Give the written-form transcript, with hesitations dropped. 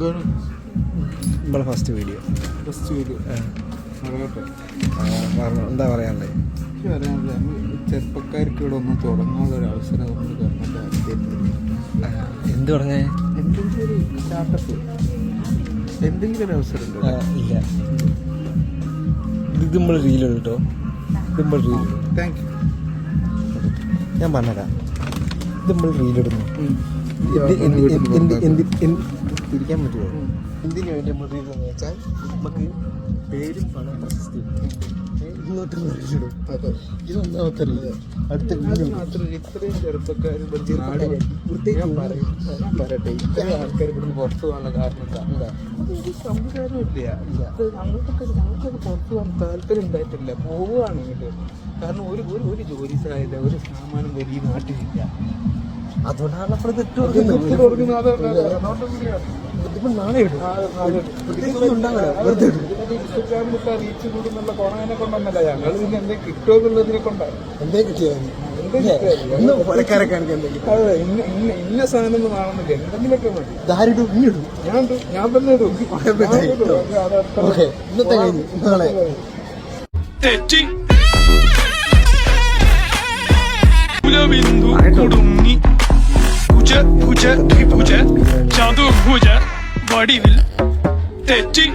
നമ്മളെ first video പറഞ്ഞു. എന്താ പറയാനുള്ളത്? ചെറുപ്പക്കാർക്ക് ഇവിടെ ഒന്നും തുടങ്ങാനുള്ള ഒരു അവസരം കൊണ്ട് ഗവൺമെന്റ് എന്ത് പറഞ്ഞേ? എന്തെങ്കിലും ഒരു സ്റ്റാർട്ടപ്പ്, എന്തെങ്കിലും ഒരു അവസരം ഇല്ല. ഇത് നമ്മൾ റീലാണ് കേട്ടോ. ഇത് നമ്മൾ റീൽ. Thank you. ഞാൻ പറഞ്ഞുതരാം. ഇത് നമ്മൾ റീലിടുന്നു. തിരിക്കാൻ പറ്റുമോ? എന്തിനു വേണ്ടി നമ്മൾ റീലെന്ന് വെച്ചാൽ നമുക്ക് പേരും പണം പ്രശസ്തി ഇങ്ങോട്ട് റീലിടും. ഇതൊന്നാമത്തെ റീല്. അടുത്ത ഇത്രയും ചെറുപ്പക്കാർ പറയട്ടെ, ഇത്രയും ആൾക്കാർ ഇവിടുന്ന് പുറത്തു പോകാനുള്ള കാരണം എന്താ? ഒരു സംവിധാനമില്ല. ഞങ്ങൾക്കൊക്കെ പുറത്തു പോകാൻ താല്പര്യം ഉണ്ടായിട്ടില്ല. പോവുകയാണെങ്കിൽ കാരണം ഒരു ജോലി സാധ്യത, ഒരു സാമാനം വലിയ നാട്ടിലില്ല. അതുകൊണ്ടാണ് നാളെ റീച്ച് കൂടുന്നുള്ള കൊറോനെ കൊണ്ടൊന്നല്ല, ഞങ്ങൾ പിന്നെ എന്തേ കിട്ടുമോ എന്നുള്ളതിനെ കൊണ്ടാണ്. എന്തേ കിട്ടിയാൽ ഇന്ന സാധനം ഒന്നും കാണുന്നില്ല, എന്തെങ്കിലുമൊക്കെ മതി. ഞാൻ തന്നെ ഇടും. ഇന്നത്തെ കഴിഞ്ഞു. നാളെ ബിന്ദു കുടുങ്ങി ഭുജ ത്രിഭുജ ചതുർഭുജ വടിവിൽ തെറ്റി